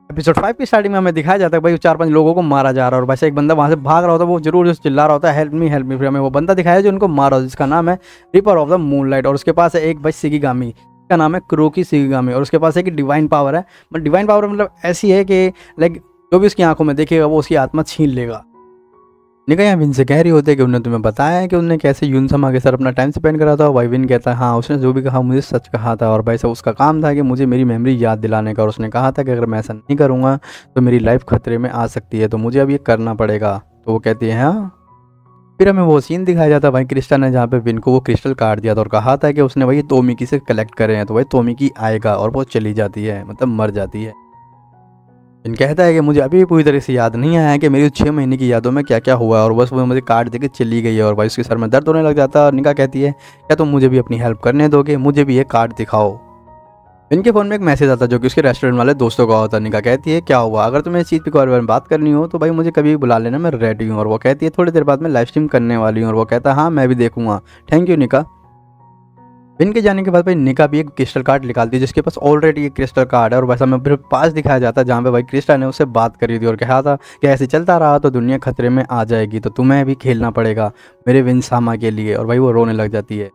Episode 5 की starting में हमें दिखाया जाता है भाई 4-5 लोगों को मारा जा रहा है और वैसे एक बंदा वहाँ से भाग रहा होता है, वो जरूर चिल्ला रहा होता है हेल्प मी। फिर हमें वो बंदा दिखाया जो उनको मारा, जिसका नाम है रिपर ऑफ द मूनलाइट, और उसके पास है एक भाई शिकिगामी, का नाम है क्रोकी शिकिगामी, और उसके पास एक डिवाइन पावर है। बट डिवाइन पावर मतलब ऐसी है कि लाइक जो भी उसकी आंखों में देखेगा वो उसकी आत्मा छीन लेगा। निका यहाँ विन से कह रही होती है कि उन्होंने तुम्हें बताया है कि उन्होंने कैसे यूनसमा के साथ अपना टाइम स्पेंड करा था। भाई विन कहता है हाँ, उसने जो भी कहा मुझे सच कहा था, और भाई साहब उसका काम था कि मुझे मेरी मेमोरी याद दिलाने का, और उसने कहा था कि अगर मैं ऐसा नहीं करूँगा तो मेरी लाइफ खतरे में आ सकती है, तो मुझे अब ये करना पड़ेगा। तो वो कहती है हाँ। फिर हमें वो सीन दिखाया जाता है भाई क्रिस्टा ने, जहाँ पे विन को वो क्रिस्टल काट दिया था और कहा था कि उसने भाई तोमिकी से कलेक्ट करे हैं, तो भाई तोमिकी आएगा, और वो चली जाती है, मतलब मर जाती है। विन कहता है कि मुझे अभी भी पूरी तरह से याद नहीं आया है कि मेरी 6 महीने की यादों में क्या क्या हुआ, और बस वो मुझे कार्ड देके चली गई है, और भाई उसके सर में दर्द होने लग जाता है। और निका कहती है क्या तुम मुझे भी अपनी हेल्प करने दोगे, मुझे भी ये कार्ड दिखाओ। विन के फ़ोन में एक मैसेज आता है जो कि उसके रेस्टोरेंट वाले दोस्तों का होता है। निका कहती है क्या हुआ, अगर तुम्हें इस चीज़ के बारे में बात करनी हो तो भाई मुझे कभी भी बुला लेना, मैं रेडी हूँ। और वो कहती है थोड़ी देर बाद मैं लाइव स्ट्रीम करने वाली हूँ, और वो कहता है हाँ मैं भी देखूंगा, थैंक यू निका। विन के जाने के बाद भाई निका भी एक क्रिस्टल कार्ड निकालती है जिसके पास ऑलरेडी एक क्रिस्टल कार्ड है, और वैसा में फिर पास दिखाया जाता है जहाँ पे भाई क्रिस्टा ने उससे बात करी थी और कहा था कि ऐसे चलता रहा तो दुनिया खतरे में आ जाएगी, तो तुम्हें भी खेलना पड़ेगा मेरे विनसामा के लिए। और भाई वो रोने लग जाती है।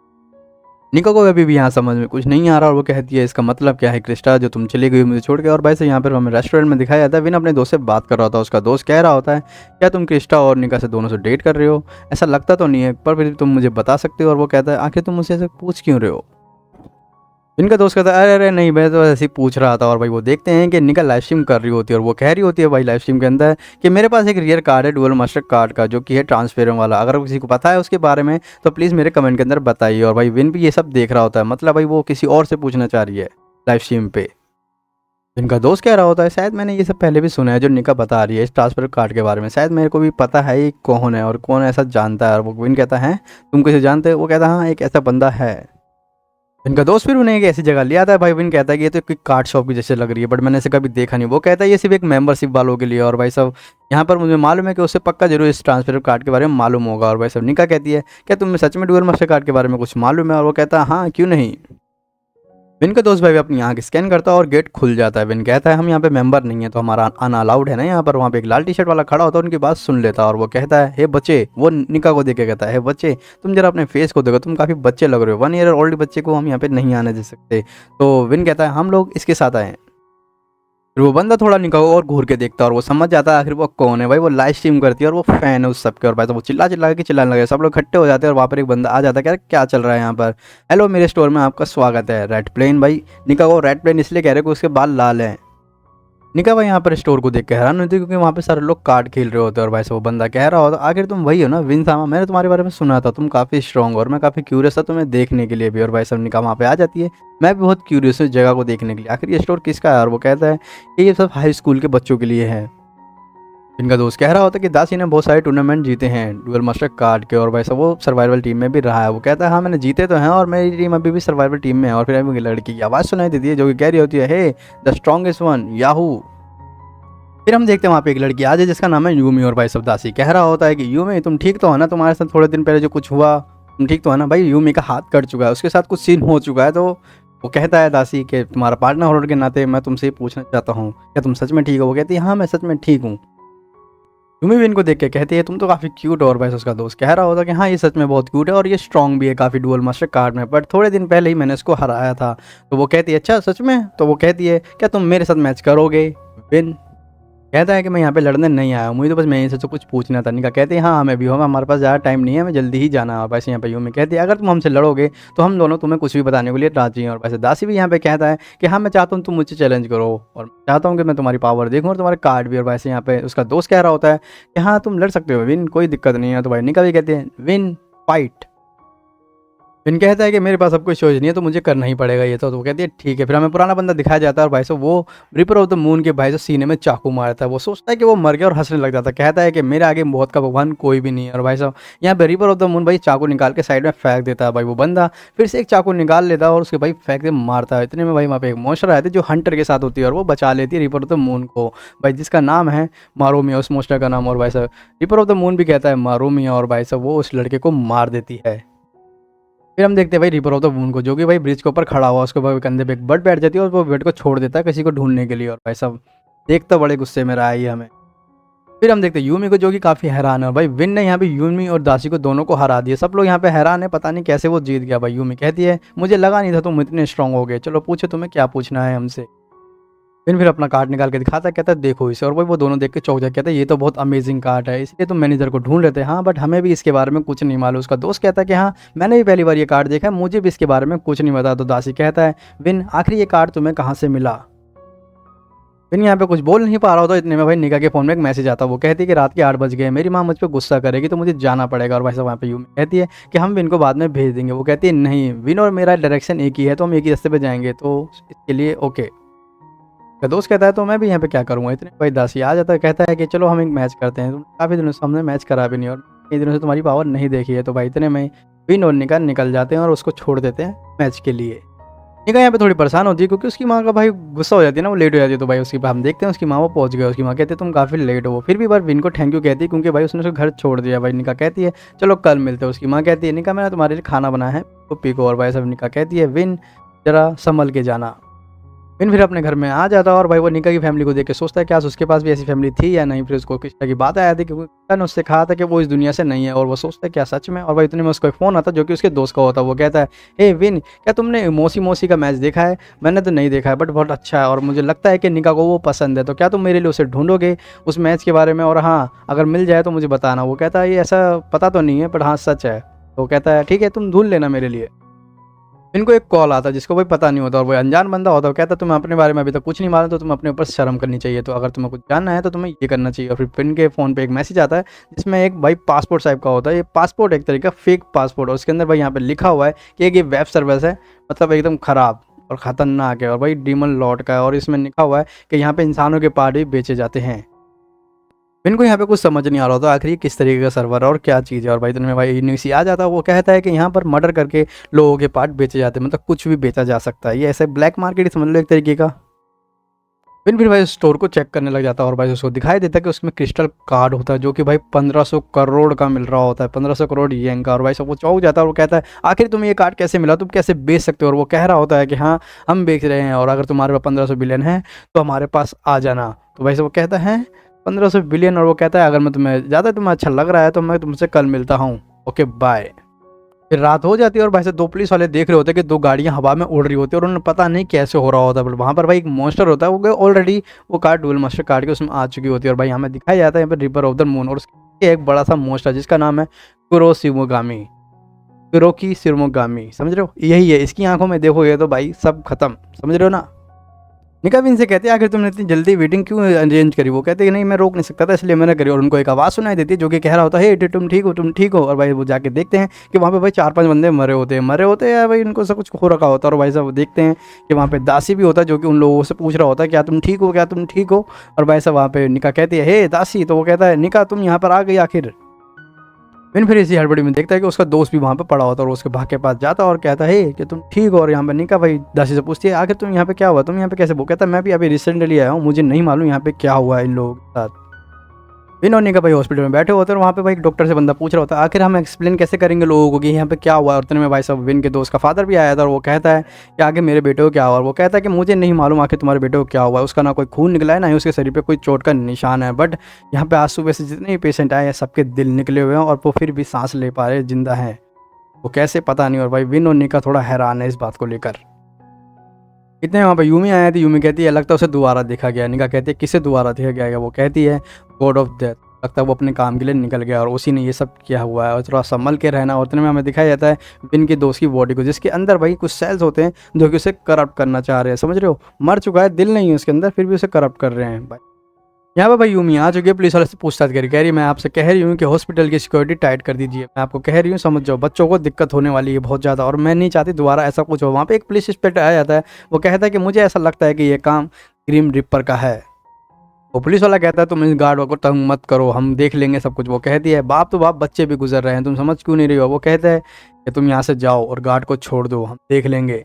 निका को अभी भी यहाँ समझ में कुछ नहीं आ रहा, और वो कहती है इसका मतलब क्या है क्रिस्टा जो तुम चली गई मुझे छोड़ के। और भाई से यहाँ पर हमें रेस्टोरेंट में दिखाया जाता है विन अपने दोस्त से बात कर रहा होता है। उसका दोस्त कह रहा होता है क्या तुम क्रिस्टा और निका से दोनों से डेट कर रहे हो, ऐसा लगता तो नहीं है पर फिर तुम मुझे बता सकते हो। और वो कहता है आखिर तुम मुझसे ऐसे पूछ क्यों रहे हो। इनका दोस्त कहता है अरे अरे नहीं, मैं तो ऐसे ही पूछ रहा था। और भाई वो देखते हैं कि निकल लाइव स्ट्रीम कर रही होती है, और वो कह रही होती है भाई लाइव स्ट्रीम के अंदर कि मेरे पास एक रियर कार्ड है डुअल मास्टर कार्ड का, जो कि है ट्रांसफेरेंट वाला, अगर किसी को पता है उसके बारे में तो प्लीज़ मेरे कमेंट के अंदर बताइए। और भाई विन भी ये सब देख रहा होता है, मतलब भाई वो किसी और से पूछना चाह रही है लाइव स्ट्रीम पे। इनका दोस्त कह रहा होता है शायद मैंने ये सब पहले भी सुना है जो निका बता रही है इस ट्रांसफर कार्ड के बारे में, शायद मेरे को भी पता है ये कौन है और कौन ऐसा जानता है। और वो विन कहता है तुम किसे जानते हो, वो कहता है हाँ एक ऐसा बंदा है। इनका दोस्त फिर उन्हें एक ऐसी जगह ले आता है। भाई विन कहता है कि ये तो एक कार्ड शॉप की जैसे लग रही है, बट मैंने इसे कभी देखा नहीं। वो कहता है ये सिर्फ एक मेंबरशिप वालों के लिए, और भाई साहब यहाँ पर मुझे मालूम है कि उससे पक्का जरूर इस ट्रांसफर कार्ड के बारे में मालूम होगा। और भाई साहब निका कहती है क्या तुम्हें सच में डुअल मास्टर कार्ड के बारे में कुछ मालूम है, और वो कहता है हाँ क्यों नहीं। विन का दोस्त भाई अपनी आंख स्कैन करता है और गेट खुल जाता है। विन कहता है हम यहाँ पे मेंबर नहीं है तो हमारा आना अलाउड है ना यहाँ पर। वहाँ पे एक लाल टी शर्ट वाला खड़ा होता है, उनकी बात सुन लेता है, और वो कहता है हे बच्चे, वो निका को देख के कहता है हे बच्चे तुम जरा अपने फेस को देखो, तुम काफ़ी बच्चे लग रहे हो, 1 ईयर ओल्ड बच्चे को हम यहाँ पे नहीं आने दे सकते। तो विन कहता है हम लोग इसके साथ आए हैं। फिर वो बंदा थोड़ा निकाह और घूर के देखता है, और वो समझ जाता है आखिर वो कौन है। भाई वो लाइव स्ट्रीम करती है और वो फैन है उस सबके, और भाई तो वो चिल्ला चिल्ला के चिल्लाने लगे, सब लोग इकट्ठे हो जाते हैं। और वहाँ पर एक बंदा आ जाता है, कह रहा क्या चल रहा है यहाँ पर, हेलो मेरे स्टोर में आपका स्वागत है। रेड प्लेन, भाई निका को रेड प्लेन इसलिए कह रहे कि उसके बाल लाल हैं। निका भाई यहाँ पर स्टोर को देख के हैरान होती है क्योंकि वहाँ पे सारे लोग कार्ड खेल रहे होते हैं, और भाई से वो बंदा कह रहा होता आखिर तुम वही हो ना विन सामा, मैंने तुम्हारे बारे में सुना था, तुम काफ़ी स्ट्रॉन्ग और मैं काफ़ी क्यूरियस था तुम्हें देखने के लिए भी। और भाई साहब निका वहाँ पे आ जाती है, मैं भी बहुत क्यूरियस हूँ इस जगह को देखने के लिए, आखिर ये स्टोर किसका है। और वो कहता है कि ये सब हाई स्कूल के बच्चों के लिए है। इनका दोस्त कह रहा होता है कि दासी ने बहुत सारे टूर्नामेंट जीते हैं डुअल मास्टर कार्ड के, और भाई साहब वो सर्वाइवल टीम में भी रहा है। वो कहता है हाँ मैंने जीते तो हैं, और मेरी टीम अभी भी सर्वाइवल टीम में है। और फिर अभी लड़की की आवाज़ सुनाई देती है जो कि कह रही होती है हे द स्ट्रॉन्गेस्ट वन याहू। फिर हम देखते हैं वहाँ पे एक लड़की आ जाए जिसका नाम है यूमी, और भाई साहब दासी कह रहा होता है कि यूमी तुम ठीक तो हो ना, तुम्हारे साथ थोड़े दिन पहले जो कुछ हुआ तुम ठीक तो है ना। भाई यूमी का हाथ कट चुका है, उसके साथ कुछ सीन हो चुका है। तो वो कहता है दासी कि तुम्हारा पार्टनर होने के नाते मैं तुमसे ये पूछना चाहता हूँ क्या तुम सच में ठीक हो। वो कहती है हाँ मैं सच में ठीक हूँ। यूमी भी इनको देख के कहती है तुम तो काफ़ी क्यूट हो। और भाई उसका दोस्त कह रहा होता है कि हाँ ये सच में बहुत क्यूट है और ये स्ट्रॉन्ग भी है काफ़ी डुअल मास्टर कार्ड में, बट थोड़े दिन पहले ही मैंने इसको हराया था। तो वो कहती है अच्छा सच में। तो वो कहती है क्या तुम मेरे साथ मैच करोगे। विन कहता है कि मैं यहाँ पे लड़ने नहीं आया हूँ, मुझे तो बस मैं इनसे तो कुछ पूछना था। निका कहते हैं हाँ हमें भी होगा, हमारे पास ज़्यादा टाइम नहीं है, हमें जल्दी ही जाना है। और वैसे यहाँ पे यूमी कहती है अगर तुम हमसे लड़ोगे तो हम दोनों तुम्हें कुछ भी बताने के लिए राजी हैं। और वैसे दासी भी यहाँ पे कहता है कि हाँ मैं चाहता हूँ तुम मुझसे चैलेंज करो, और चाहता हूँ कि मैं तुम्हारी पावर देखूँ और तुम्हारे कार्ड भी। और वैसे यहाँ पे उसका दोस्त कह रहा होता है कि हाँ तुम लड़ सकते हो विन, कोई दिक्कत नहीं है। तो भाई निका भी कहते हैं विन फाइट। फिन कहता है कि मेरे पास अब कोई चॉइस नहीं है तो मुझे करना ही पड़ेगा ये तो वो कहती है ठीक है। फिर हमें पुराना बंदा दिखाया जाता है, और भाई साहब वो रिपर ऑफ द मून के भाई से सीने में चाकू मारता है। वो सोचता है कि वो मर गया और हंसने लग जाता है, कहता है कि मेरे आगे मौत का भगवान कोई भी नहीं है। और भाई साहब यहाँ पे रिपर ऑफ द मून भाई चाकू निकाल के साइड में फेंक देता है। भाई वो बंदा फिर से एक चाकू निकाल लेता है और उसके भाई फेंक के मारता है। इतने में भाई वहाँ पे एक मॉन्स्टर आती है जो हंटर के साथ होती है, और वो बचा लेती है रिपर ऑफ द मून को, भाई जिसका नाम है मारोमिया उस मॉन्स्टर का नाम। और भाई साहब रिपर ऑफ द मून भी कहता है मारोमिया, और भाई साहब वो उस लड़के को मार देती है। फिर हम देखते हैं भाई रिपर ऑफ द मून को जो कि भाई ब्रिज के ऊपर खड़ा हुआ, उसके भाई कंधे पे एक बर्ड बैठ जाती है और वो बर्ड को छोड़ देता है किसी को ढूंढने के लिए। और भाई साहब देख तो बड़े गुस्से में रहा है ये हमें। फिर हम देखते हैं यूमी को, जो कि काफ़ी हैरान है भाई, विन ने यहाँ पे यूमी और दासी को दोनों को हरा दिया। सब लोग यहाँ पे हैरान है, पता नहीं कैसे वो जीत गया भाई। यूमी कहती है मुझे लगा नहीं था तुम इतने स्ट्रांग हो गए, चलो पूछो तुम्हें क्या पूछना है हमसे। विन फिर अपना कार्ड निकाल के दिखाता है, कहता है देखो इसे, और भाई वो दोनों देख के चौंक जाए, कहता है ये तो बहुत अमेजिंग कार्ड है, इसलिए तुम मैनेजर को ढूंढ लेते हैं। हाँ बट हमें भी इसके बारे में कुछ नहीं मालूम। उसका दोस्त कहता है कि हाँ मैंने भी पहली बार ये कार्ड देखा है, मुझे भी इसके बारे में कुछ नहीं पता। तो दासी कहता है विन आखिर ये कार्ड तुम्हें कहाँ से मिला। विन यहाँ पे कुछ बोल नहीं पा रहा होता, इतने में भाई निका के फ़ोन में एक मैसेज आता है। वो कहती है कि रात के 8 बज गए, मेरी माँ मुझ पर गुस्सा करेगी तो मुझे जाना पड़ेगा। और भाई साहब वहाँ पे यूमी कहती है कि हम विन को बाद में भेज देंगे। वो कहती है नहीं, विन और मेरा डायरेक्शन एक ही है, तो हम एक ही रास्ते पे जाएंगे, तो इसके लिए ओके। का दोस्त कहता है तो मैं भी यहाँ पे क्या करूँगा। इतने भाई दासी आ जाता है, कहता है कि चलो हम एक मैच करते हैं, तुम काफ़ी दिनों से हमने मैच करा भी नहीं और कई दिनों से तुम्हारी पावर नहीं देखी है। तो भाई इतने में विन और निका निकल जाते हैं और उसको छोड़ देते हैं मैच के लिए। निका यहाँ पे थोड़ी परेशान होती है क्योंकि उसकी माँ का भाई गुस्सा हो जाती है ना, वो लेट हो जाती है। तो भाई उसकी हम देखते हैं उसकी माँ वो पहुँच गए, उसकी माँ कहती है तुम काफ़ी लेट हो। फिर भी बार विन को थैंक यू कहती है क्योंकि भाई उसने उसको घर छोड़ दिया। भाई निका कहती है चलो कल मिलते हैं। उसकी माँ कहती है निका मैंने तुम्हारे लिए खाना बनाया है तो पी को। और भाई सब निका कहती है विन जरा संभल के जाना। विन फिर अपने घर में आ जाता है और भाई वो निका की फैमिली को देख के सोचता है कि आज उसके पास भी ऐसी फैमिली थी या नहीं। फिर उसको किस तरह की बात आया थी क्योंकि किसी ने उससे कहा था कि वो इस दुनिया से नहीं है, और वो सोचता है क्या सच में। और भाई इतने में उसको एक फ़ोन आता है जो कि उसके दोस्त का होता है। वो कहता है हे विन क्या तुमने मौसी मौसी का मैच देखा है? मैंने तो नहीं देखा है बट बहुत अच्छा है और मुझे लगता है कि निका को वो पसंद है, तो क्या तुम मेरे लिए उसे ढूंढोगे उस मैच के बारे में, और हाँ अगर मिल जाए तो मुझे बताना। वो कहता है ये ऐसा पता तो नहीं है बट हाँ सच है। तो कहता है ठीक है तुम ढूंढ लेना मेरे लिए। इनको एक कॉल आता है जिसको भाई पता नहीं होता और वो अनजान बंदा होता है। वो कहता है तुम्हें अपने बारे में अभी तक कुछ नहीं मालूम, तो तुम्हें अपने ऊपर शर्म करनी चाहिए, तो अगर तुम्हें कुछ जानना है तो तुम्हें ये करना चाहिए। और फिर पिन के फ़ोन पे एक मैसेज आता है जिसमें एक भाई पासपोर्ट टाइप का होता है। ये पासपोर्ट एक तरीके का फेक पासपोर्ट, और उसके अंदर भाई यहाँ पे लिखा हुआ है कि एक ये वेब सर्विस है, मतलब एकदम ख़राब और ख़तरनाक है और भाई डीमन लॉर्ड का है। और इसमें लिखा हुआ है कि यहाँ पे इंसानों के पार्ट भी बेचे जाते हैं। इनको यहाँ पे कुछ समझ नहीं आ रहा होता आखिर ये किस तरीके का सर्वर है और क्या चीज़ है। और भाई इतने में भाई न्यूसी आ जाता है, वो कहता है कि यहाँ पर मर्डर करके लोगों के पार्ट बेचे जाते हैं, मतलब कुछ भी बेचा जा सकता है। ये ऐसे ब्लैक मार्केट ही समझ लो एक तरीके का। फिर भाई स्टोर को चेक करने लग जाता है और भाई उसको दिखाई देता है कि उसमें क्रिस्टल कार्ड होता है जो कि भाई 1500 करोड़ का मिल रहा होता है, 1500 करोड़ येन का। और भाई सब वो चौंक जाता है और वो कहता है आखिर तुम्हें ये कार्ड कैसे मिला, तुम कैसे बेच सकते हो। और वो कह रहा होता है कि हाँ हम बेच रहे हैं और अगर तुम्हारे पास 1500 बिलियन है तो हमारे पास आ जाना। तो भाई सब वो कहता है 1500 बिलियन, और वो कहता है अगर मैं तुम्हें अच्छा लग रहा है तो मैं तुमसे कल मिलता हूँ, ओके बाय। फिर रात हो जाती है और भाई से दो पुलिस वाले देख रहे होते हैं कि दो गाड़ियां हवा में उड़ रही होती है और उन्हें पता नहीं कैसे हो रहा होता है। बट वहाँ पर भाई एक मॉन्स्टर होता है, वो ऑलरेडी वो कार डुअल मास्टर कार्ड के उसमें आ चुकी होती है। और भाई हमें दिखाया जाता है यहाँ पर रिवर ऑफ द मून, और उसके एक बड़ा सा मॉन्स्टर जिसका नाम है कुरोशिमोगामी, कुरोकी शिरोमोगामी, समझ रहे हो यही है। इसकी आंखों में देखो ये तो भाई सब खत्म, समझ रहे हो ना। निका भी इनसे कहते हैं आखिर तुमने इतनी जल्दी वेटिंग क्यों अरेंज करी। वो कहते हैं कि नहीं मैं रोक नहीं सकता था इसलिए मैंने करी। और उनको एक आवाज़ सुनाई देती है जो कि कह रहा होता है हे तुम ठीक हो तुम ठीक हो। और भाई वो जाके देखते हैं कि वहाँ पे भाई 4-5 बंदे मरे होते हैं या भाई उनको सब कुछ हो रखा होता है। और भाई साहब देखते हैं कि वहाँ पे दासी भी होता है जो कि उन लोगों से पूछ रहा होता है क्या तुम ठीक हो, क्या तुम ठीक हो। और भाई साहब वहाँ पे निका कहती है हे दासी, तो वो कहता है निका तुम यहाँ पर आ गई आखिर। फिर इसी हड़बड़ी में देखता है कि उसका दोस्त भी वहाँ पे पड़ा होता है और उसके भाग के पास जाता है और कहता है कि तुम ठीक हो। और यहाँ पे निका भाई दासी से पूछती है आखिर तुम यहाँ पे क्या हुआ, तुम यहाँ पे कैसे। वो कहता है मैं भी अभी रिसेंटली आया हूँ, मुझे नहीं मालूम यहाँ पे क्या हुआ है इन लोगों के साथ। विन और निका भाई हॉस्पिटल में बैठे होते हैं और वहाँ पे भाई एक डॉक्टर से बंदा पूछ रहा होता है आखिर हम एक्सप्लेन कैसे करेंगे लोगों को कि यहाँ पे क्या हुआ है। और उतने में भाई साहब विन के दोस्त का फादर भी आया था और वो कहता है कि आगे मेरे बेटे को क्या हुआ। और वो कहता है कि मुझे नहीं मालूम आखिर तुम्हारे बेटे को क्या हुआ है, उसका ना कोई खून निकला है ना ही उसके शरीर पर कोई चोट का निशान है। बट यहाँ पे आज सुबह से जितने भी पेशेंट आए हैं सबके दिल निकले हुए हैं और वो फिर भी सांस ले पा रहे जिंदा हैं, वो कैसे पता नहीं। और भाई विन और निका थोड़ा हैरान है इस बात को लेकर। इतने वहाँ पे यूमी आया थी, यूमी कहती है लगता है उसे दोबारा देखा गया। निका कहती है किसे दोबारा देखा गया। वो कहती है गॉड ऑफ डेथ, लगता है वो अपने काम के लिए निकल गया और उसी ने ये सब किया हुआ है और थोड़ा संभल के रहना। और इतने में हमें दिखाया जाता है विन के दोस्त की बॉडी को जिसके अंदर भाई कुछ सेल्स होते हैं जो कि उसे करप्ट करना चाह रहे हैं, समझ रहे हो। मर चुका है, दिल नहीं है उसके अंदर, फिर भी उसे करप्ट कर रहे हैं भाई। यहाँ पे भाई यूमी आ चुकी है, पुलिस वाले से पूछताछ कह रही मैं आपसे कह रही हूँ कि हॉस्पिटल की सिक्योरिटी टाइट कर दीजिए, मैं आपको कह रही हूँ समझ जाओ, बच्चों को दिक्कत होने वाली है बहुत ज़्यादा और मैं नहीं चाहती दोबारा ऐसा कुछ हो। वहाँ पे एक पुलिस इंस्पेक्टर आ जाता है, वो कहता है कि मुझे ऐसा लगता है कि ये काम ग्रीम रिपर का है। वो पुलिस वाला कहता है तुम इस गार्ड को तंग मत करो, हम देख लेंगे सब कुछ। वो कहती है बाप तो बाप बच्चे भी गुजर रहे हैं, तुम समझ क्यों नहीं रही हो। वो कहता है कि तुम यहाँ से जाओ और गार्ड को छोड़ दो, हम देख लेंगे।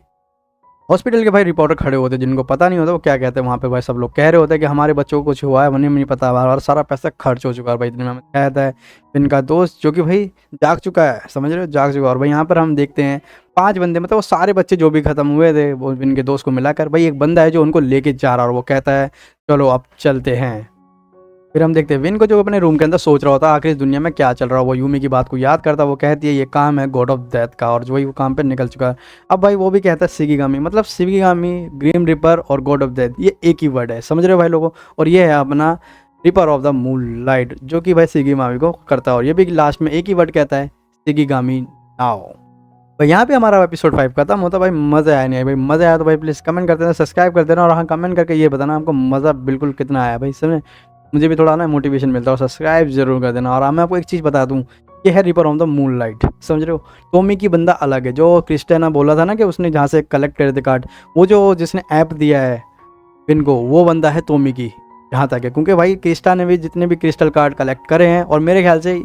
हॉस्पिटल के भाई रिपोर्टर खड़े होते हैं, जिनको पता नहीं होता वो क्या कहते हैं वहाँ पे भाई, सब लोग कह रहे होते हैं कि हमारे बच्चों को कुछ हुआ है, उन्हें नहीं पता, हमारा सारा पैसा खर्च हो चुका है भाई। इतने में हमें कहता है इनका दोस्त जो कि भाई जाग चुका है, समझ रहे हो, जाग चुका है। और भाई यहाँ पर हम देखते हैं 5 बंदे, मतलब वो सारे बच्चे जो भी खत्म हुए थे वो इनके दोस्त को मिलाकर, भाई एक बंदा है जो उनको लेके जा रहा है और वो कहता है चलो अब चलते हैं। फिर हम देखते हैं विन को जो अपने रूम के अंदर सोच रहा होता है आखिर इस दुनिया में क्या चल रहा है, वो यूमी की बात को याद करता है, वो कहती है ये काम है गॉड ऑफ डेथ का, और जो वही वो काम पे निकल चुका है। अब भाई वो भी कहता है शिकिगामी, मतलब शिकिगामी, ग्रीम रिपर और गॉड ऑफ डेथ ये एक ही वर्ड है, समझ रहे हो भाई लोगों। और ये है अपना ripper of the moon light, जो कि भाई शिकिगामी को करता है, और ये भी लास्ट में एक ही वर्ड कहता है शिकिगामी नाउ। भाई यहाँ पे हमारा एपिसोड 5 खत्म होता है। भाई मज़ा आया नहीं है भाई, मज़ा आया तो भाई प्लीज़ कमेंट कर देना, सब्सक्राइब कर देना, और हाँ कमेंट करके ये बताना आपको मज़ा बिल्कुल कितना आया भाई, समझे, मुझे भी थोड़ा ना मोटिवेशन मिलता है। और सब्सक्राइब जरूर कर देना। और हाँ मैं आपको एक चीज़ बता दूँ, ये है ripper of the moon light, समझ रहे हो। टॉमी की बंदा अलग है, जो क्रिस्टियाना बोला था ना कि उसने जहाँ से कलेक्ट करे थे कार्ड, वो जो जिसने ऐप दिया है इनको, वो बंदा है टॉमी की, जहाँ तक है। क्योंकि भाई क्रिस्टा ने भी जितने भी क्रिस्टल कार्ड कलेक्ट करे हैं, और मेरे ख्याल से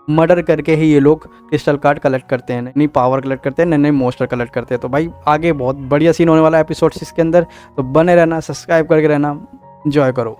मर्डर करके ही ये लोग क्रिस्टल कार्ड कलेक्ट करते हैं, नई पावर कलेक्ट करते हैं, नए मोस्टर कलेक्ट करते हैं। तो भाई आगे बहुत बढ़िया सीन होने वाला है एपिसोड 6 के अंदर, तो बने रहना, सब्सक्राइब करके रहना, एंजॉय करो।